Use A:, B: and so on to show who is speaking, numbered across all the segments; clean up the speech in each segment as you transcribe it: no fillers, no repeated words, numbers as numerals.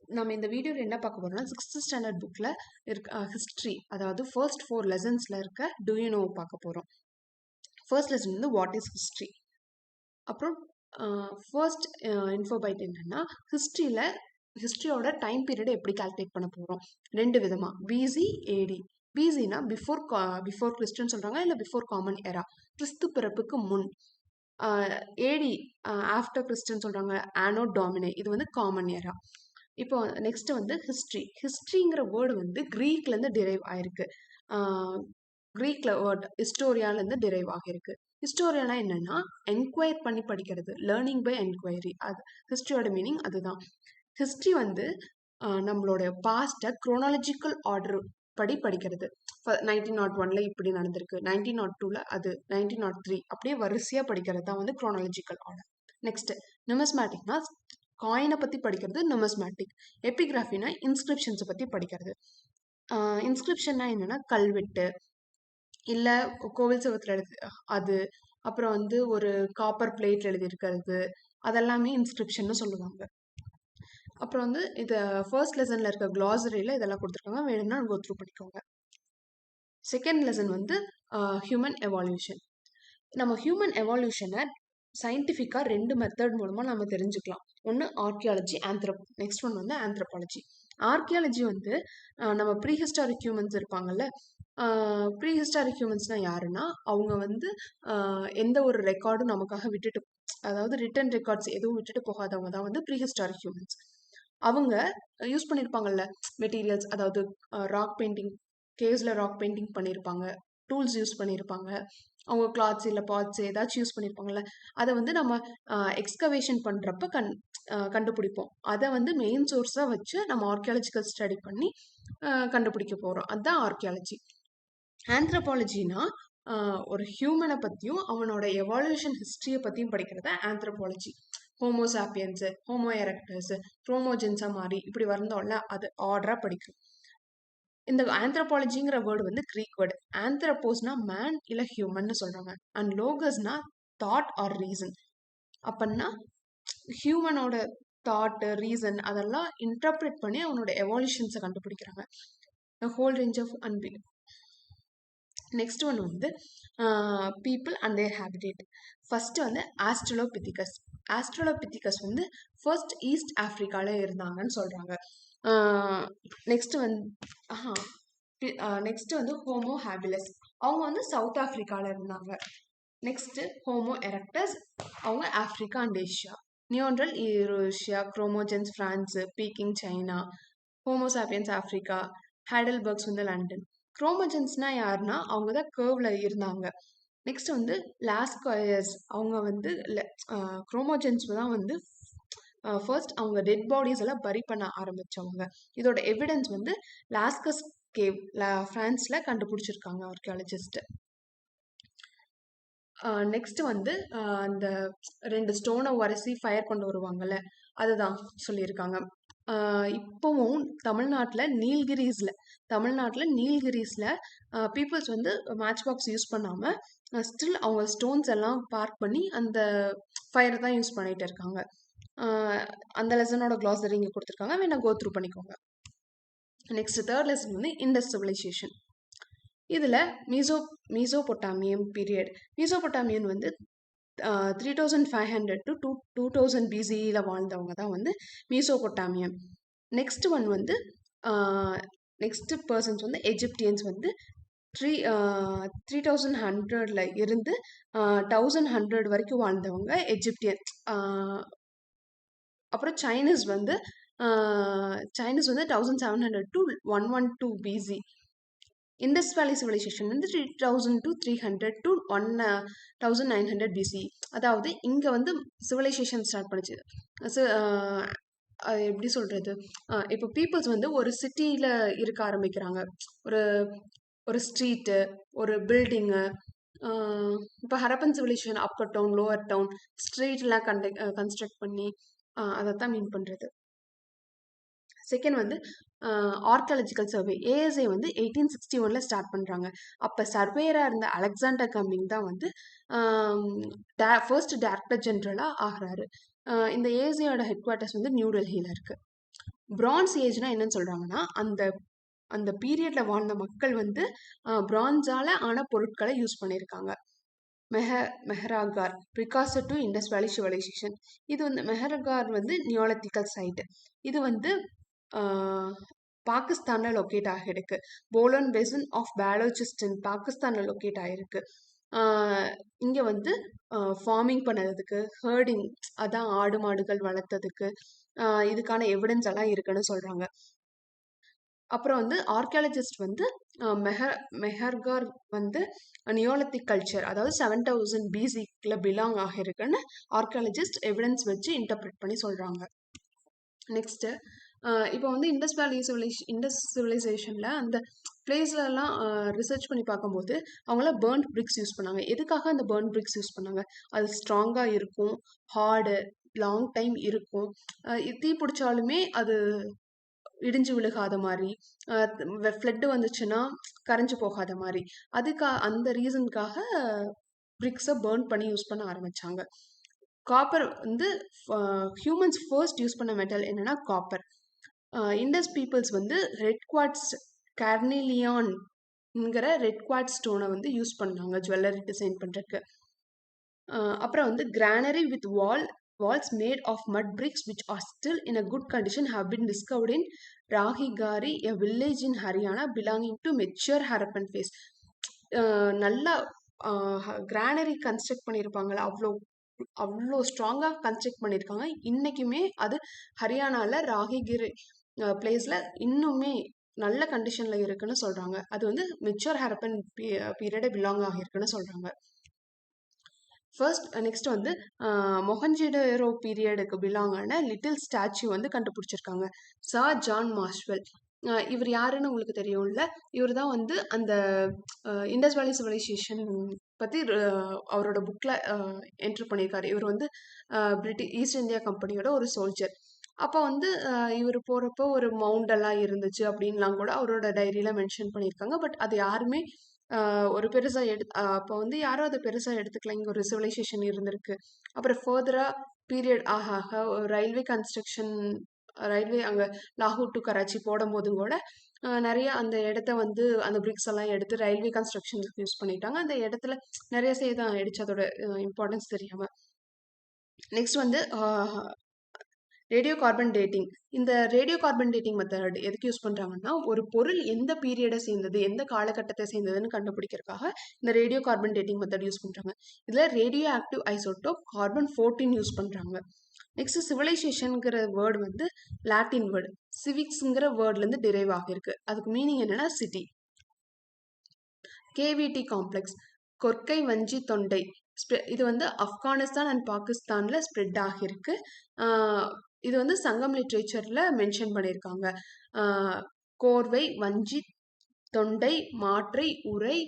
A: நம்ம இந்த வீடியோவில் என்ன பார்க்க போறோம்னா 6th ஸ்டாண்டர்ட் புக்கில் இருக்க ஹிஸ்ட்ரி, அதாவது ஃபர்ஸ்ட் 4 லெசன்ஸில் இருக்க டு யூ நோ பார்க்க போகிறோம். ஃபர்ஸ்ட் லெசன் வந்து வாட் இஸ் ஹிஸ்ட்ரி. அப்புறம் ஃபர்ஸ்ட் இன்ஃபோபைட் என்னன்னா ஹிஸ்ட்ரியோட டைம் பீரியடை எப்படி கால்குலேட் பண்ண போகிறோம். 2 விதமாக, பிசி ஏடி. பிசினா பிஃபோர் கிறிஸ்டின்னு சொல்கிறாங்க, இல்லை பிஃபோர் காமன் எரா, கிறிஸ்து பிறப்புக்கு முன். ஏடி ஆஃப்டர் கிறிஸ்டின்னு சொல்கிறாங்க, ஆனோ டாமினே, இது வந்து காமன் எரா. இப்போ நெக்ஸ்ட் வந்து ஹிஸ்ட்ரிங்கிற வேர்டு வந்து கிரீக்லேருந்து டிரைவ் ஆயிருக்கு. கிரீக்ல வேர்ட் ஹிஸ்டோரியாலேருந்து டிரைவ் ஆகிருக்கு. ஹிஸ்டோரியானா என்னன்னா என்கொயர் பண்ணி படிக்கிறது, லேர்னிங் பை என்கொயரி. அது ஹிஸ்ட்ரியோட மீனிங் அதுதான். ஹிஸ்ட்ரி வந்து நம்மளோட பாஸ்ட்டை குரோனாலஜிக்கல் ஆர்டர் படி படிக்கிறது. 1901 இப்படி நடந்திருக்கு, 1902 அது, 1903 அப்படியே வரிசையாக படிக்கிறது தான் வந்து குரோனாலஜிக்கல் ஆர்டர். நெக்ஸ்ட் நியூமஸ்மேட்டிக்னா காயினை பற்றி படிக்கிறது நியூமஸ்மேட்டிக். எபிகிராஃபினா இன்ஸ்கிரிப்ஷன்ஸை பற்றி படிக்கிறது. இன்ஸ்கிரிப்ஷன்னா என்னன்னா கல்வெட்டு, இல்லை கோவில் செவத்தில் எழுதி அது, அப்புறம் வந்து ஒரு காப்பர் பிளேட் எழுதியிருக்கிறது, அதெல்லாமே இன்ஸ்கிரிப்ஷன்னு சொல்லுவாங்க. அப்புறம் வந்து இது ஃபர்ஸ்ட் லெசனில் இருக்க க்ளாசரியில் இதெல்லாம் கொடுத்துருக்காங்க, வேணும்னா கோ த்ரூ பண்ணிக்கோங்க. செகண்ட் லெசன் வந்து ஹியூமன் எவால்யூஷன். நம்ம ஹியூமன் எவால்யூஷனை சயின்டிஃபிக்காக 2 மெத்தட் மூலமாக நம்ம தெரிஞ்சுக்கலாம். ஒன்று ஆர்கியாலஜி, நெக்ஸ்ட் ஒன் வந்து ஆந்த்ரோபாலஜி. ஆர்கியாலஜி வந்து நம்ம ப்ரீஹிஸ்டாரிக் ஹியூமன்ஸ் இருப்பாங்கல்ல, ப்ரீஹிஸ்டாரிக் ஹியூமன்ஸ்னால் யாருன்னா அவங்க வந்து எந்த ஒரு ரெக்கார்டும் நமக்காக விட்டுட்டு, அதாவது ரிட்டன் ரெக்கார்ட்ஸ் எதுவும் விட்டுட்டு போகாதவங்க தான் வந்து ப்ரீஹிஸ்டாரிக் ஹியூமன்ஸ். அவங்க யூஸ் பண்ணியிருப்பாங்கல்ல மெட்டீரியல்ஸ், அதாவது ராக் பெயிண்டிங், கேவ்ஸில் ராக் பெயிண்டிங் பண்ணியிருப்பாங்க, டூல்ஸ் யூஸ் பண்ணியிருப்பாங்க, அவங்க கிளாத்ஸ் இல்லை பாட்ஸ் ஏதாச்சும் யூஸ் பண்ணியிருப்பாங்கல்ல, அதை வந்து நம்ம எக்ஸ்கவேஷன் பண்ணுறப்ப கண்டுபிடிப்போம். அதை வந்து மெயின் சோர்ஸாக வச்சு நம்ம ஆர்கியாலஜிக்கல் ஸ்டடி பண்ணி கண்டுபிடிக்க போகிறோம். அதுதான் ஆர்கியாலஜி. ஆந்த்ரோபாலஜினா ஒரு ஹியூமனை பற்றியும் அவனோட எவால்யூஷன் ஹிஸ்ட்ரியை பற்றியும் படிக்கிறத ஆந்த்ரோபாலஜி. ஹோமோசாப்பியன்ஸு, ஹோமோ எரக்டர்ஸு, குரோமோஜென்ஸாக மாறி இப்படி வந்தோம்ல, அது ஆர்டராக படிக்கும். இந்த ஆந்த்ரோபாலஜிங்கிற வேர்டு வந்து கிரீக் வேர்டு. ஆந்த்ரோபோஸ்னா மேன் இல்லை ஹியூமன்னு சொல்கிறாங்க, அண்ட் லோகஸ்னா தாட் ஆர் ரீசன். அப்படின்னா ஹியூமனோட தாட்டு, ரீசன் அதெல்லாம் இன்டர்பிரேட் பண்ணி அவனோட எவால்யூஷன்ஸை கண்டுபிடிக்கிறாங்க. ஹோல் ரேஞ்ச் ஆஃப் அன்பில். நெக்ஸ்ட் ஒன் வந்து people and their habitat. First வந்து ஆஸ்ட்ரலோபித்திகஸ். ஆஸ்ட்ரலோபித்திகஸ் வந்து ஃபர்ஸ்ட் ஈஸ்ட் ஆஃப்ரிக்காவில் இருந்தாங்கன்னு சொல்கிறாங்க. நெக்ஸ்ட் வந்து ஹோமோ ஹேபிலஸ், அவங்க வந்து சவுத் ஆஃப்ரிக்காவில் இருந்தாங்க. நெக்ஸ்ட் ஹோமோ எரக்டஸ், அவங்க Africa and Asia. Neanderthal Eurasia, Cro-Magnons France, Peking China, Homo sapiens Africa, Heidelbergs வந்து லண்டன். குரோமோஜென்ஸ்னா யாருன்னா அவங்க தான் கர்வ்ல இருந்தாங்க. நெக்ஸ்ட் வந்து லாஸ்காயர்ஸ், அவங்க வந்து குரோமோஜென்ஸ் தான் வந்து ஃபர்ஸ்ட் அவங்க டெட் பாடிஸ் எல்லாம் பரி பண்ண ஆரம்பிச்சவங்க. இதோட எவிடன்ஸ் வந்து லாஸ்கஸ் கேவ் பிரான்ஸ்ல கண்டுபிடிச்சிருக்காங்க ஆர்கியாலஜிஸ்ட். நெக்ஸ்ட் வந்து அந்த 2 ஸ்டோனை உரசி ஃபயர் கொண்டு வருவாங்கல்ல, அதுதான் சொல்லியிருக்காங்க. இப்போவும் தமிழ்நாட்டில் நீல்கிரிஸில் பீப்புள்ஸ் வந்து மேட்ச் பாக்ஸ் யூஸ் பண்ணாமல் ஸ்டில் அவங்க ஸ்டோன்ஸ் எல்லாம் பார்க் பண்ணி அந்த ஃபயரை தான் யூஸ் பண்ணிட்டு இருக்காங்க. அந்த லெசனோட க்ளாஸரி இங்கே கொடுத்துருக்காங்க, வேணா கோ த்ரூ பண்ணிக்கோங்க. நெக்ஸ்ட் தேர்ட் லெசன் வந்து இண்டஸ் சிவிலைசேஷன். இதில் மீசோபொட்டாமியம் பீரியட். மீசோபொட்டாமியன் வந்து 3500 to 2000 BCEல வாழ்ந்தவங்க தான் வந்து மீசோபொட்டாமியம். நெக்ஸ்ட் ஒன் வந்து நெக்ஸ்ட் பர்சன்ஸ் வந்து எஜிப்டியன்ஸ் வந்து 3100 இருந்து 1100 வரைக்கும் வாழ்ந்தவங்க எஜிப்டியன். அப்புறம் சைனீஸ் வந்து 1700 to 112 BC. இண்டஸ் வேலி சிவிலைசேஷன் வந்து 3000 to 300 to 1900 BC. அதாவது இங்கே வந்து சிவிலைசேஷன் ஸ்டார்ட் பண்ணிச்சு. எப்படி சொல்கிறது, இப்போ பீப்புள்ஸ் வந்து ஒரு சிட்டியில் இருக்க ஆரம்பிக்கிறாங்க. ஒரு ஸ்ட்ரீட்டு, ஒரு பில்டிங்கு. இப்போ Harappan civilization upper town, lower town, ஸ்ட்ரீட்லாம் கன்ஸ்ட்ரக்ட் பண்ணி அதைத்தான் மீன் பண்ணுறது. செகண்ட் வந்து ஆர்கியாலஜிக்கல் சர்வே. ஏஎஸ்ஐ வந்து 1861 ஸ்டார்ட் பண்ணுறாங்க. அப்போ சர்வேயராக இருந்த அலெக்சாண்டர் கம்மிங் தான் வந்து ஃபர்ஸ்ட் டைரக்டர் ஜென்ரலாக ஆகிறாரு. இந்த ஏஎஸ்ஐயோட ஹெட் குவார்ட்டர்ஸ் வந்து நியூ டெல்லியில் இருக்குது. பிரான்ஸ் ஏஜ்னா என்னன்னு சொல்றாங்கன்னா, அந்த அந்த பீரியட்ல வாழ்ந்த மக்கள் வந்து பிரான்ஸால ஆன பொருட்களை யூஸ் பண்ணியிருக்காங்க. மெஹராகார் ப்ரிகாசர் டு இண்டஸ் வேலி சிவிலைசேஷன். இது வந்து மெஹரகார் வந்து நியோலத்திக்கல் சைட். இது வந்து பாகிஸ்தானில் லொக்கேட் ஆகிருக்கு. போலன் பெசன் ஆஃப் பேலோச்சிஸ்டன் பாகிஸ்தானில் லொக்கேட் ஆகிருக்கு. இங்கே வந்து ஃபார்மிங் பண்ணதுக்கு, ஹர்டிங் அதான் ஆடு மாடுகள் வளர்த்ததுக்கு இதுக்கான எவிடன்ஸ் எல்லாம் இருக்குன்னு சொல்கிறாங்க. அப்புறம் வந்து ஆர்கியாலஜிஸ்ட் வந்து மெஹர்கார் வந்து நியோலத்திக் கல்ச்சர், அதாவது 7000 பிசிக்குள்ள பிலாங் ஆகிருக்குன்னு ஆர்கியாலஜிஸ்ட் எவிடன்ஸ் வச்சு இன்டர்பிரட் பண்ணி சொல்கிறாங்க. நெக்ஸ்ட்டு இப்போ வந்து இண்டஸ் சிவிலைசேஷனில் அந்த பிளேஸ்லலாம் ரிசர்ச் பண்ணி பார்க்கும்போது அவங்களாம் பேர்ன்ட் பிரிக்ஸ் யூஸ் பண்ணாங்க. எதுக்காக அந்த பேர்ன்ட் பிரிக்ஸ் யூஸ் பண்ணாங்க? அது ஸ்ட்ராங்காக இருக்கும், ஹார்டு, லாங் டைம் இருக்கும், தீ பிடிச்சாலுமே அது இடிஞ்சு விழுகாத மாதிரி, ஃப்ளட்டு வந்துச்சுன்னா கரைஞ்சு போகாத மாதிரி, அந்த ரீசனுக்காக பிரிக்ஸை பேர்ன் பண்ணி யூஸ் பண்ண ஆரம்பித்தாங்க. காப்பர் வந்து ஹியூமன்ஸ் ஃபர்ஸ்ட் யூஸ் பண்ண மெட்டல் என்னன்னா காப்பர். இண்டஸ் பீப்புள்ஸ் வந்து ரெட் குவார்ட்ஸ் கார்னிலியான்ங்கிற ரெட் குவார்ட்ஸ் ஸ்டோனை வந்து யூஸ் பண்ணாங்க ஜுவல்லரி டிசைன் பண்ணுறதுக்கு. அப்புறம் வந்து granary with walls made of mud bricks which are still in a good condition have been discovered in Rahigari, a village in Haryana belonging to mature Harappan phase. நல்லா granary construct பண்ணியிருப்பாங்களா, அவ்வளோ ஸ்ட்ராங்காக construct பண்ணியிருக்காங்க. இன்றைக்குமே அது ஹரியானாவில் ராகிகிரி பிளேஸில் இன்னுமே நல்ல கண்டிஷனில் இருக்குன்னு சொல்கிறாங்க. அது வந்து மெச்சூர் ஹரப்பன் பீரியடை பிலாங் ஆகியிருக்குன்னு சொல்கிறாங்க. நெக்ஸ்ட் வந்து மொஹஞ்சடேரோ பீரியடுக்கு பிலாங் ஆன லிட்டில் ஸ்டாச்சு வந்து கண்டுபிடிச்சிருக்காங்க. Sir John Marshall. இவர் யாருன்னு உங்களுக்கு தெரியும்ல, இவர் தான் வந்து அந்த இண்டஸ் வேலி சிவிலைசேஷன் பற்றி அவரோட புக்கில் என்ட்ரு பண்ணியிருக்காரு. இவர் வந்து ஈஸ்ட் இந்தியா கம்பெனியோட ஒரு சோல்ஜர். அப்போ வந்து இவர் போகிறப்போ ஒரு மவுண்டெல்லாம் இருந்துச்சு அப்படின்லாம் கூட அவரோட டைரியில் மென்ஷன் பண்ணியிருக்காங்க. பட் அது யாருமே ஒரு பெருசாக அப்போ வந்து யாரும் அதை பெருசாக எடுத்துக்கல. இங்கே ஒரு சிவிலைசேஷன் இருந்திருக்கு. அப்புறம் ஃபர்தராக பீரியட் ஆக ரயில்வே கன்ஸ்ட்ரக்ஷன், ரயில்வே அங்கே லாகூர் டு கராச்சி போடும்போதும் கூட நிறைய அந்த இடத்த வந்து அந்த பிரிக்ஸ் எல்லாம் எடுத்து ரயில்வே கன்ஸ்ட்ரக்ஷனுக்கு யூஸ் பண்ணிட்டாங்க. அந்த இடத்துல நிறைய சேதம் ஆயிடுச்சு, அதோட இம்பார்ட்டன்ஸ் தெரியாமல். நெக்ஸ்ட் வந்து ரேடியோ கார்பன் டேட்டிங். இந்த ரேடியோ கார்பன் டேட்டிங் மெத்தட் எதுக்கு யூஸ் பண்ணுறாங்கன்னா, ஒரு பொருள் எந்த பீரியடை சேர்ந்தது, எந்த காலகட்டத்தை சேர்ந்ததுன்னு கண்டுபிடிக்கிறதுக்காக இந்த radio carbon dating method use பண்ணுறாங்க. இதில் ரேடியோ ஆக்டிவ் ஐசோட்டோப் கார்பன்-14 யூஸ் பண்ணுறாங்க. நெக்ஸ்ட் சிவிலைசேஷனுங்கிற வேர்டு வந்து லாட்டின் வேர்டு, சிவிக்ஸுங்கிற வேர்ட்லேருந்து டிரைவ் ஆகிருக்கு. அதுக்கு மீனிங் என்னன்னா சிட்டி. கேவிடி காம்ப்ளெக்ஸ், கொற்கை வஞ்சி தொண்டை, இது வந்து ஆப்கானிஸ்தான் அண்ட் பாகிஸ்தானில் ஸ்ப்ரெட் ஆகிருக்கு. இது வந்து சங்கம் லிட்ரேச்சரில் மென்ஷன் பண்ணியிருக்காங்க. கோர்வை, வஞ்சி, தொண்டை, மாற்றை, உரை,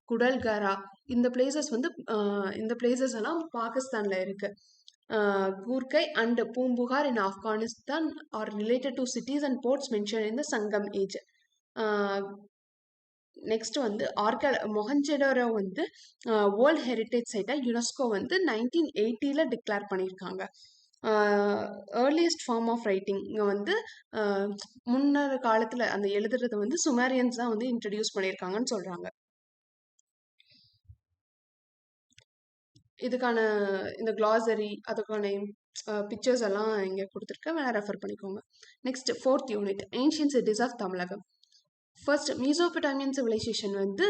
A: குடல்கரா, இந்த பிளேசஸ் வந்து இந்த பிளேசஸ் எல்லாம் பாகிஸ்தானில் இருக்கு. Korkai and Poompuhar in Afghanistan are related to cities and ports mention in the Sangam age. Next வந்து மொஹஞ்சடேரோ வந்து வேர்ல்ட் ஹெரிட்டேஜ் சைட்டை யுனெஸ்கோ வந்து 1980 டிக்ளேர் பண்ணியிருக்காங்க. ஏர்லியஸ்ட் ஃபார்ம் ஆஃப் ரைட்டிங் இங்கே வந்து முன்னர் காலத்தில் அந்த எழுதுறது வந்து சுமேரியன்ஸ் தான் வந்து இன்ட்ரடியூஸ் பண்ணியிருக்காங்கன்னு சொல்கிறாங்க. இதுக்கான இந்த கிளாசரி, அதுக்கான பிக்சர்ஸ் எல்லாம் இங்கே கொடுத்துருக்கேன், வேணால் ரெஃபர் பண்ணிக்கோங்க. Next 4th unit, ancient cities of Tamilakam. First Mesopotamian civilization வந்து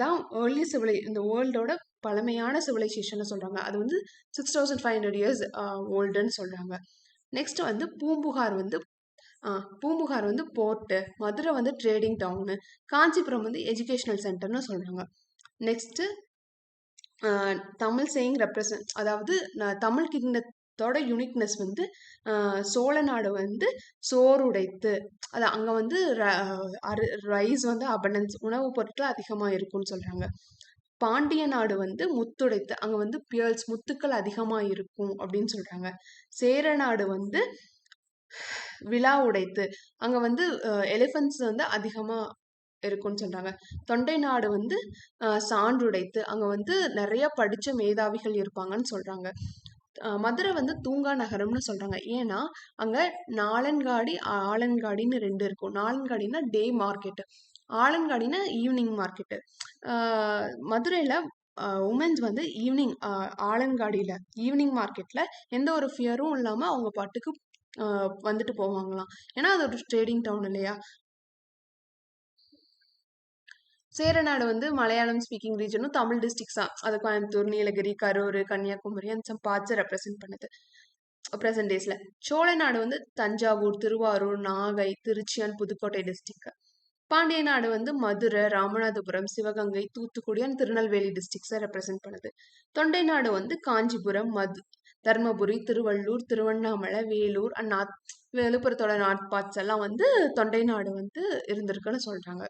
A: தான் ஏர்லி இந்த வேர்ல்டோட பழமையான சிவிலைசேஷன் சொல்கிறாங்க. அது வந்து 6500 இயர்ஸ் ஓல்டுன்னு சொல்கிறாங்க. நெக்ஸ்ட் வந்து பூம்புகார் வந்து போர்ட்டு, மதுரை வந்து ட்ரேடிங் டவுனு, காஞ்சிபுரம் வந்து எஜுகேஷனல் சென்டர்னு சொல்கிறாங்க. நெக்ஸ்ட்டு தமிழ் சேயிங் ரெப்ரசன்ட், அதாவது தமிழ் கிங்டத்தோட யூனிக்னஸ் வந்து சோழ நாடு வந்து சோறுடைத்து, அது அங்கே வந்து ரைஸ் வந்து அபண்டன்ஸ், உணவுப் பொருட்கள் அதிகமாக இருக்கும்னு சொல்கிறாங்க. பாண்டிய நாடு வந்து முத்துடைத்து, அங்கே வந்து பியர்ஸ் முத்துக்கள் அதிகமாக இருக்கும் அப்படின்னு சொல்கிறாங்க. சேர நாடு வந்து விழா உடைத்து, அங்கே வந்து எலிஃபென்ட்ஸ் வந்து அதிகமாக இருக்குன்னு சொல்கிறாங்க. தொண்டை நாடு வந்து சான்றுடைத்து, அங்கே வந்து நிறைய படித்த மேதாவிகள் இருப்பாங்கன்னு சொல்கிறாங்க. மதுரை வந்து தூங்கா நகரம்னு சொல்றாங்க. ஏன்னா அங்க நாலன்காடி ஆலன்காடின்னு 2 இருக்கும். நாலன்காடினா டே மார்க்கெட், ஆலன்காடினா ஈவினிங் மார்க்கெட். மதுரையில உமன்ஸ் வந்து ஈவினிங் ஆலன்காடியில ஈவினிங் மார்க்கெட்ல எந்த ஒரு ஃபியரும் இல்லாம அவங்க பாட்டுக்கு வந்துட்டு போவாங்களாம். ஏன்னா அது ஒரு ட்ரேடிங் டவுன் இல்லையா. சேரநாடு வந்து மலையாளம் ஸ்பீக்கிங் ரீஜனும் தமிழ் டிஸ்ட்ரிக்ஸா, அது கோயம்புத்தூர், நீலகிரி, கரூர், கன்னியாகுமரி அண்ட் சம் பார்ட்ஸை ரெப்ரசென்ட் பண்ணுது ப்ரெசன்ட் டேஸ்ல. சோழ நாடு வந்து தஞ்சாவூர், திருவாரூர், நாகை, திருச்சி அண்ட் புதுக்கோட்டை டிஸ்ட்ரிக்ட். பாண்டிய நாடு வந்து மதுரை, ராமநாதபுரம், சிவகங்கை, தூத்துக்குடி அண்ட் திருநெல்வேலி டிஸ்ட்ரிக்ஸை ரெப்ரசென்ட் பண்ணுது. தொண்டை நாடு வந்து காஞ்சிபுரம், தர்மபுரி, திருவள்ளூர், திருவண்ணாமலை, வேலூர் அண்ட் விழுப்புரத்தோட நார்த் பார்ட்ஸ் எல்லாம் வந்து தொண்டை நாடு வந்து இருந்திருக்குன்னு சொல்றாங்க.